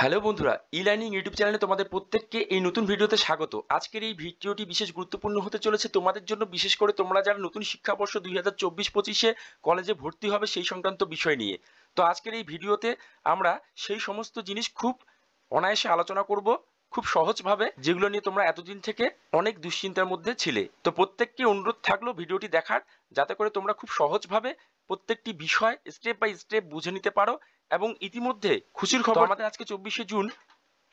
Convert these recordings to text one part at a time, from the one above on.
Hello বন্ধুরা, e-learning YouTube চ্যানেলে তোমাদের প্রত্যেককে এই নতুন ভিডিওতে স্বাগত। আজকের এই ভিডিওটি বিশেষ গুরুত্বপূর্ণ হতে চলেছে তোমাদের জন্য, বিশেষ করে তোমরা যারা নতুন শিক্ষাবর্ষ 2024-25-এ কলেজে ভর্তি হবে সেই সংক্রান্ত বিষয় নিয়ে। তো আজকের এই ভিডিওতে আমরা সেই সমস্ত জিনিস খুব অনায়াসে আলোচনা করব, খুব সহজভাবে, যেগুলো নিয়ে তোমরা এতদিন থেকে অনেক দুশ্চিন্তার মধ্যে ছিলে। তো প্রত্যেককে অনুরোধ থাকলো ভিডিওটি দেখার, যাতে করে তোমরা খুব সহজভাবে প্রত্যেকটি বিষয় স্টেপ বাই স্টেপ বুঝে নিতে পারো। এবং ইতিমধ্যে খুশির খবর, আমাদের আজকে 24শে জুন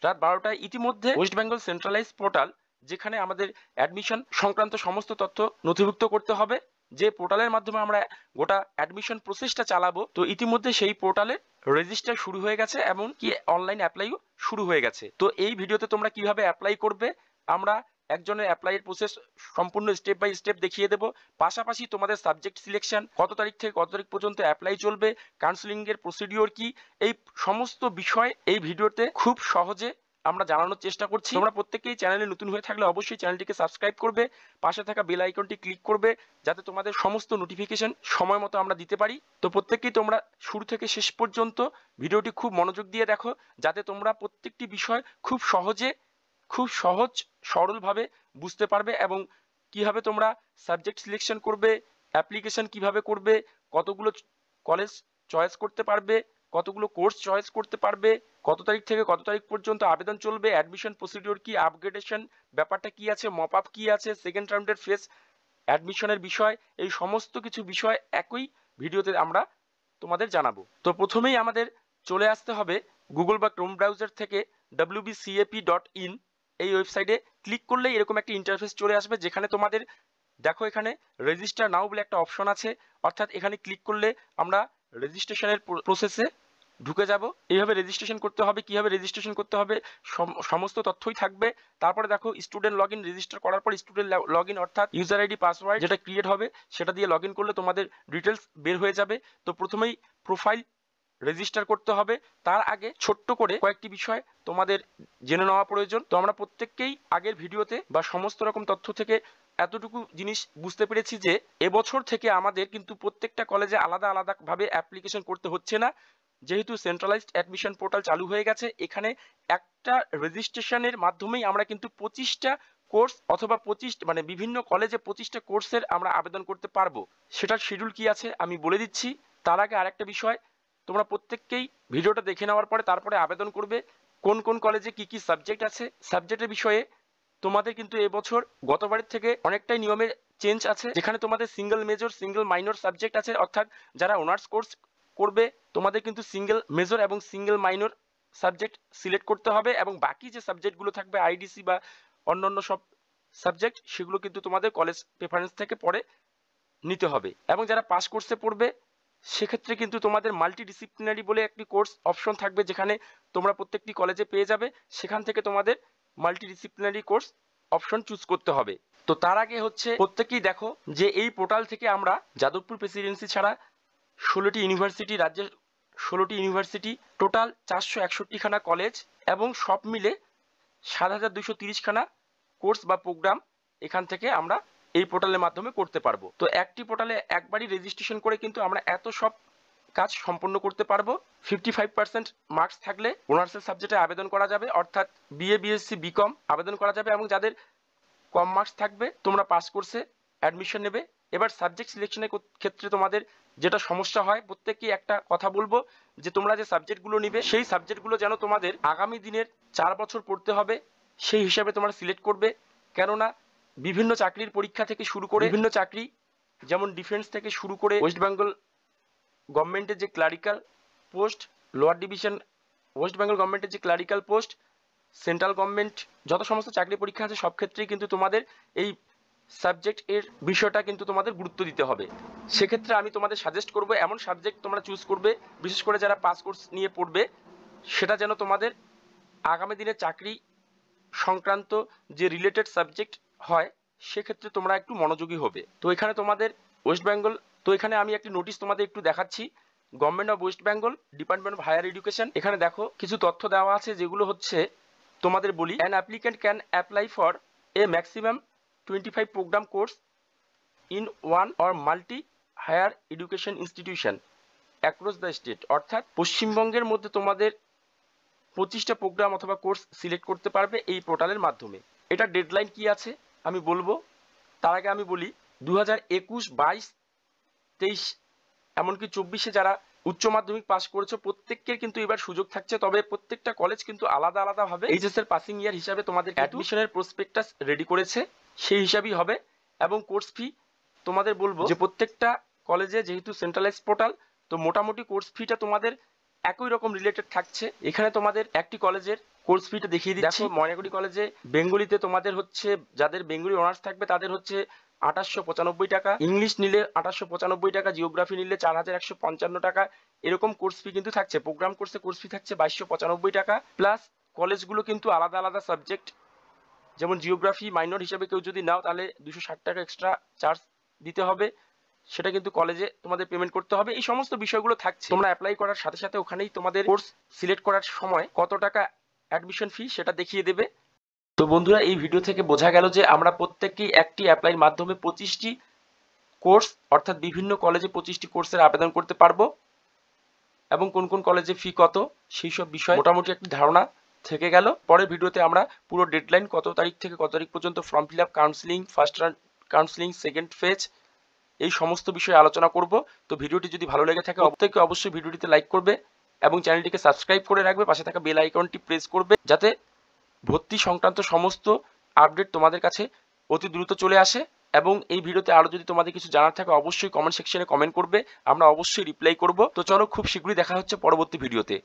রাত 12টায় ইতিমধ্যে ওয়েস্ট বেঙ্গল সেন্ট্রালাইজ পোর্টাল, যেখানে আমাদের অ্যাডমিশন সংক্রান্ত সমস্ত তথ্য নথিভুক্ত করতে হবে, যে পোর্টালের মাধ্যমে আমরা গোটা অ্যাডমিশন প্রসেসটা চালাবো, তো ইতিমধ্যে সেই পোর্টালে রেজিস্টার শুরু হয়ে গেছে এবং কি অনলাইন অ্যাপ্লাইও শুরু হয়ে গেছে। তো এই ভিডিওতে তোমরা কিভাবে অ্যাপ্লাই করবে, আমরা একজনের অ্যাপ্লাইয়ের প্রসেস সম্পূর্ণ স্টেপ বাই স্টেপ দেখিয়ে দেবো। পাশাপাশি তোমাদের সাবজেক্ট সিলেকশন কত তারিখ থেকে কত তারিখ পর্যন্ত অ্যাপ্লাই চলবে, কাউন্সিলিং এর প্রসিডিওর কি, এই সমস্ত বিষয় এই ভিডিওতে খুব সহজে আমরা জানানোর চেষ্টা করছি। তোমরা প্রত্যেকেই চ্যানেলে নতুন হয়ে থাকলে অবশ্যই চ্যানেলটিকে সাবস্ক্রাইব করবে, পাশে থাকা বেল আইকনটি ক্লিক করবে, যাতে তোমাদের সমস্ত নোটিফিকেশন সময় মতো আমরা দিতে পারি। তো প্রত্যেকেই তোমরা শুরু থেকে শেষ পর্যন্ত ভিডিওটি খুব মনোযোগ দিয়ে দেখো, যাতে তোমরা প্রত্যেকটি বিষয় খুব সহজে, খুব সহজ সরলভাবে বুঝতে পারবে। এবং কিভাবে তোমরা সাবজেক্ট সিলেকশন করবে, অ্যাপ্লিকেশন কিভাবে করবে, কতগুলো কলেজ চয়েস করতে পারবে, কতগুলো কোর্স চয়েস করতে পারবে, কত তারিখ থেকে কত তারিখ পর্যন্ত আবেদন চলবে, অ্যাডমিশন প্রসিডিওর কি, আপগ্রেডেশন ব্যাপারটা কি আছে, মপ আপ কি আছে, সেকেন্ড রাউন্ডের ফেস অ্যাডমিশনের বিষয়, এই সমস্ত কিছু বিষয় একই ভিডিওতে আমরা তোমাদের জানাবো। তো প্রথমেই আমাদের চলে আসতে হবে গুগল বা ক্রোম ব্রাউজার থেকে wbcap.in এই ওয়েবসাইটে ক্লিক করলেই এরকম একটা ইন্টারফেস চলে আসবে, যেখানে তোমাদের দেখো এখানে রেজিস্টার নাও বলে একটা অপশন আছে। অর্থাৎ এখানে ক্লিক করলে আমরা রেজিস্ট্রেশনের প্রসেসে ঢুকে যাব। এইভাবে রেজিস্ট্রেশন করতে হবে, কিভাবে রেজিস্ট্রেশন করতে হবে সমস্ত তথ্যই থাকবে। তারপরে দেখো স্টুডেন্ট লগ ইন, রেজিস্টার করার পর স্টুডেন্ট লগ ইন অর্থাৎ ইউজার আইডি পাসওয়ার্ড যেটা ক্রিয়েট হবে, সেটা দিয়ে লগ ইন করলে তোমাদের ডিটেলস বের হয়ে যাবে। তো প্রথমেই প্রোফাইল রেজিস্টার করতে হবে। তার আগে ছোট্ট করে কয়েকটি বিষয় তোমাদের জেনে নেওয়া প্রয়োজন। তো আমরা প্রত্যেককেই আগের ভিডিওতে বা সমস্ত রকম তথ্য থেকে এতটুকু জিনিস বুঝতে পেরেছি যে এবছর থেকে আমাদের কিন্তু প্রত্যেকটা কলেজে আলাদা আলাদা ভাবে অ্যাপ্লিকেশন করতে হচ্ছে না, যেহেতু সেন্ট্রালাইজড অ্যাডমিশন পোর্টাল চালু হয়ে গেছে। এখানে একটা রেজিস্ট্রেশনের মাধ্যমেই আমরা কিন্তু 25টা কোর্স অথবা 25 মানে বিভিন্ন কলেজে 25টা কোর্সের আমরা আবেদন করতে পারবো। সেটার শিডিউল কি আছে আমি বলে দিচ্ছি। তার আগে আরেকটা বিষয়, তোমরা প্রত্যেককেই ভিডিওটা দেখে নেওয়ার পরে তারপরে আবেদন করবে। কোন কোন কলেজে কি কি সাবজেক্ট আছে, সাবজেক্টের বিষয়ে তোমাদের কিন্তু এবছর গতবারের থেকে অনেকটাই নিয়মের চেঞ্জ আছে, যেখানে তোমাদের single major single minor subject আছে। অর্থাৎ যারা অনার্স কোর্স করবে তোমাদের কিন্তু সিঙ্গেল মেজর এবং সিঙ্গেল মাইনর সাবজেক্ট সিলেক্ট করতে হবে, এবং বাকি যে সাবজেক্টগুলো থাকবে আইডিসি বা অন্যান্য সব সাবজেক্ট, সেগুলো কিন্তু তোমাদের কলেজ প্রেফারেন্স থেকে পরে নিতে হবে। এবং যারা পাস কোর্সে পড়বে সেক্ষেত্রে কিন্তু তোমাদের মাল্টি ডিসিপ্লিনারি বলে একটি কোর্স অপশন থাকবে, যেখানে তোমরা প্রত্যেকটি কলেজে পেয়ে যাবে। সেখান থেকে তোমাদের multi disciplinary course option choose করতে হবে। তো তার আগে হচ্ছে প্রত্যেকেই দেখো যে এই পোর্টাল থেকে আমরা যাদবপুর প্রেসিডেন্সি ছাড়া 16টি ইউনিভার্সিটি, রাজ্যের 16টি ইউনিভার্সিটি, টোটাল 461খানা কলেজ এবং সব মিলে 7230খানা কোর্স বা প্রোগ্রাম এখান থেকে আমরা এই পোর্টালের মাধ্যমে করতে পারবো। তো একটি পোর্টালে একবারই রেজিস্ট্রেশন করে কিন্তু আমরা এত সব কাজ সম্পন্ন করতে পারবো। 55% মার্কস থাকলে অনার্সের সাবজেক্টে আবেদন করা যাবে, অর্থাৎ বিএ বিএসসি বিকম আবেদন করা যাবে। এবং যাদের কম মার্কস থাকবে তোমরা পাস কোর্সে অ্যাডমিশন নেবে। এবার সাবজেক্ট সিলেকশনের ক্ষেত্রে তোমাদের যেটা সমস্যা হয়, প্রত্যেককেই একটা কথা বলবো যে তোমরা যে সাবজেক্টগুলো নিবে সেই সাবজেক্টগুলো যেন তোমাদের আগামী দিনের 4 বছর পড়তে হবে সেই হিসাবে তোমরা সিলেক্ট করবে। কেননা বিভিন্ন চাকরির পরীক্ষা থেকে শুরু করে বিভিন্ন চাকরি, যেমন ডিফেন্স থেকে শুরু করে ওয়েস্ট বেঙ্গল গভর্নমেন্টের যে clerical post, lower division West Bengal গভর্নমেন্টের যে ক্লারিক্যাল পোস্ট, সেন্ট্রাল গভর্নমেন্ট যত সমস্ত চাকরি পরীক্ষা আছে সব ক্ষেত্রেই কিন্তু তোমাদের এই সাবজেক্ট এর বিষয়টা কিন্তু তোমাদের গুরুত্ব দিতে হবে। সেক্ষেত্রে আমি তোমাদের সাজেস্ট করব এমন সাবজেক্ট তোমরা চুজ করবে, বিশেষ করে যারা পাস কোর্স নিয়ে পড়বে, সেটা যেন তোমাদের আগামী দিনে চাকরি সংক্রান্ত যে রিলেটেড সাবজেক্ট হয় সেক্ষেত্রে তোমরা একটু মনোযোগী হবে। তো এখানে তোমাদের ওয়েস্ট বেঙ্গল, তো এখানে আমি একটি নোটিশ তোমাদের একটু দেখাচ্ছি। Government of West Bengal, department of higher education, এখানে দেখো কিছু তথ্য দেওয়া আছে, যেগুলো হচ্ছে তোমাদের বলি। An applicant can apply for a maximum 25 program course in one or multi higher education institution across the state. অর্থাৎ পশ্চিমবঙ্গের মধ্যে তোমাদের 25টা প্রোগ্রাম অথবা কোর্স সিলেক্ট করতে পারবে এই পোর্টালের মাধ্যমে। এটা ডেডলাইন কি আছে আমি বলবো, তার আগে আমি বলি 2021, 22, 23 এমনকি 24-এ যারা উচ্চ মাধ্যমিক পাস করেছো প্রত্যেকের কিন্তু এবার সুযোগ থাকছে। তবে প্রত্যেকটা কলেজ কিন্তু আলাদা আলাদা ভাবে এইচএস এর পাসিং ইয়ার হিসাবে তোমাদের অ্যাডমিশনের প্রসপেক্টাস রেডি করেছে, সেই হিসাবেই হবে। এবং কোর্স ফি তোমাদের বলবো যে প্রত্যেকটা কলেজে যেহেতু সেন্ট্রালাইজ পোর্টাল, তো মোটামুটি কোর্স ফিটা তোমাদের একই রকম রিলেটেড থাকছে। এখানে তোমাদের একটি কলেজের কোর্স ফিটা দেখিয়ে দিচ্ছি। দেখো ময়নাগুড়ি কলেজে বেঙ্গলিতে তোমাদের হচ্ছে, যাদের বেঙ্গলি অনার্স থাকবে তাদের হচ্ছে 2895 টাকা, ইংলিশ নিলে 2895 টাকা, জিওগ্রাফি নিলে 4155 টাকা, এরকম কোর্স ফি কিন্তু থাকছে। প্রোগ্রাম কোর্সে কোর্স ফি থাকছে 2295 টাকা। প্লাস কলেজগুলো কিন্তু আলাদা আলাদা সাবজেক্ট, যেমন জিওগ্রাফি মাইনর হিসেবে কেউ যদি নাও তাহলে 260 টাকা এক্সট্রা চার্জ দিতে হবে, সেটা কিন্তু কলেজে তোমাদের পেমেন্ট করতে হবে। এই সমস্ত বিষয়গুলো থাকছে। তোমরা অ্যাপ্লাই করার সাথে সাথে ওখানেই তোমাদের কোর্স সিলেক্ট করার সময় কত টাকা অ্যাডমিশন ফি সেটা দেখিয়ে দেবে। তো বন্ধুরা, এই ভিডিও থেকে বোঝা গেল যে আমরা প্রত্যেককেই একটি অ্যাপ্লাইয়ের মাধ্যমে 25টি কোর্স অর্থাৎ বিভিন্ন কলেজে 25টি কোর্সের আবেদন করতে পারবো এবং কোন কোন কলেজে ফি কত সেই সব বিষয়ে মোটামুটি একটি ধারণা থেকে গেল। পরের ভিডিওতে আমরা পুরো ডেডলাইন কত তারিখ থেকে কত তারিখ পর্যন্ত form fill up, counselling, first round counselling, second phase, এই সমস্ত বিষয়ে আলোচনা করব। তো ভিডিওটি যদি ভালো লেগে থাকে প্রত্যেকে অবশ্যই ভিডিওটিতে লাইক করবে এবং চ্যানেলটিকে সাবস্ক্রাইব করে রাখবে, পাশে থাকা বেল আইকনটি প্রেস করবে যাতে ভর্তি সংক্রান্ত সমস্ত আপডেট তোমাদের কাছে অতি দ্রুত চলে আসে। এবং এই ভিডিওতে আরো যদি তোমাদের কিছু জানার থাকে অবশ্যই কমেন্ট সেকশনে কমেন্ট করবে, আমরা অবশ্যই রিপ্লাই করব। তো চলো খুব শীঘ্রই দেখা হচ্ছে পরবর্তী ভিডিওতে।